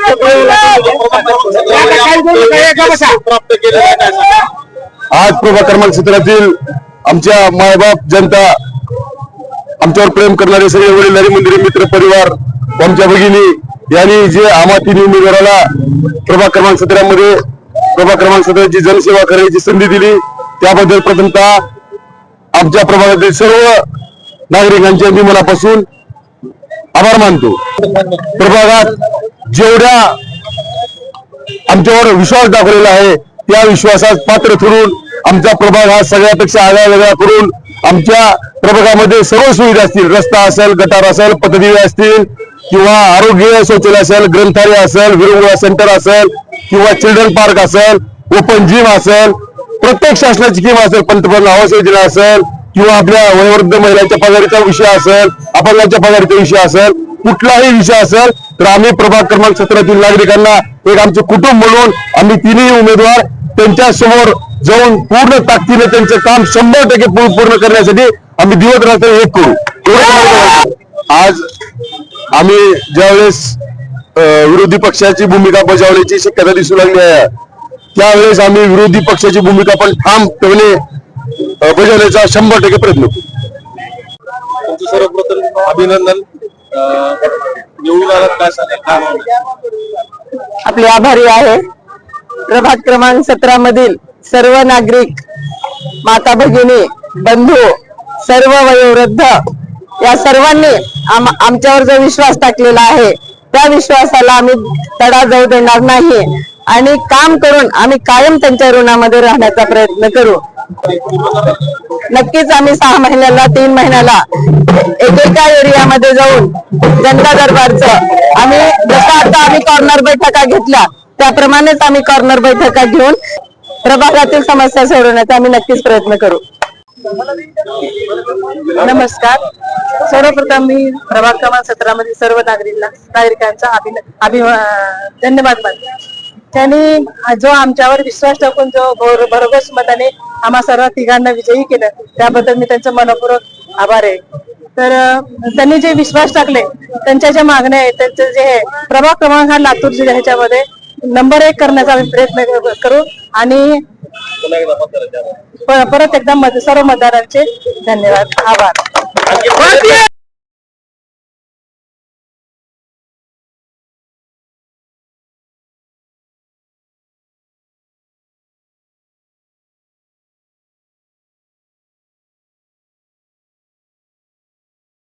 प्राप्त केलेलं आहे काय सांगा? आज प्रभाग क्रमांक 17 आमच्या मायबाप जनता, आमच्यावर प्रेम करणारे सगळे वडीलधारी मंदिर मित्र परिवार, आमच्या भगिनी यांनी जे आम्हा तिन्ही उमेदवाराला प्रभाग क्रमांक 17 मध्ये प्रभाग क्रमांक 17 ची जनसेवा करण्याची संधी दिली त्याबद्दल प्रथमतः आमच्या प्रभागातील सर्व नागरिकांचे मी मनापासून आभार मानतो। प्रभागात जेवढ्या आमच्यावर विश्वास दाखवलेला आहे त्या विश्वासात पात्र ठरून आमचा प्रभाग हा सगळ्यापेक्षा आगळा वेगळा करून आमच्या प्रभागामध्ये सर्व सुविधा असतील, रस्ता असेल, गटार असेल, पथदिवे असतील किंवा आरोग्य शौचालय असेल, ग्रंथालय असेल, विरंगुळा सेंटर असेल किंवा चिल्ड्रन पार्क असेल, ओपन जिम असेल, प्रत्येक शासनाची स्कीम असेल, पंतप्रधान आवास योजना असेल किंवा आपल्या वयोवृद्ध महिलांच्या पगारीचा विषय असेल, अपंगांच्या पगारीचा विषय असेल, कुठलाही विषय असेल तर आम्ही प्रभाग क्रमांक 17 नागरिकांना एक आमचे कुटुंब म्हणून आम्ही तिन्ही उमेदवार त्यांच्या समोर जाऊन पूर्ण ताकदीने त्यांचे काम 100% पूर्ण करण्यासाठी आम्ही दिवस रात्र एक करू। आज आम्ही ज्यावेळेस विरोधी पक्षाची भूमिका बजावण्याची शक्यता दिसू लागली आहे त्यावेळेस आम्ही विरोधी पक्षाची भूमिका पण ठामपणे बजावण्याचा 100% प्रयत्न करू। तुमचं सर्वप्रथम अभिनंदन। निवडून आलात काय सांगा? आपले आभारी आहे। प्रभाग क्रमांक 17 मधील सर्व नागरिक, माता भगिनी, बंधू, सर्व वयोवृद्ध या सर्वांनी आमच्यावर जो विश्वास टाकलेला आहे त्या विश्वासाला आम्ही तडा जाऊ देणार नाही आणि काम करून आम्ही कायम त्यांच्या ऋणामध्ये राहण्याचा प्रयत्न करू। नक्कीच आम्ही 6 महिन्याला 3 महिन्याला एकेका एरियामध्ये जाऊन जनता दरबारचं आम्ही जसं आता आम्ही कॉर्नर बैठका घेतल्या त्याप्रमाणेच आम्ही कॉर्नर बैठका घेऊन प्रभागातील समस्या सोडवण्याचा आम्ही नक्कीच प्रयत्न करू। नमस्कार। सर्वप्रथम मी प्रभाग क्रमांक 17 मधील सर्व नागरिकांचा धन्यवाद मानतो। त्यांनी जो आमच्यावर विश्वास टाकून जो भरघोस मताने आम्हा सर्व तिघांना विजयी केलं त्याबद्दल मी त्यांचं मनपूर्वक आभार आहे। तर त्यांनी जे विश्वास टाकले त्यांच्या ज्या मागण्या आहेत त्यांचं जे प्रभाग क्रमांक हा लातूर जिल्ह्याच्यामध्ये नंबर 1 करण्याचा आम्ही प्रयत्न करू आणि परत एकदा सर्व मतदारांचे धन्यवाद, आभार।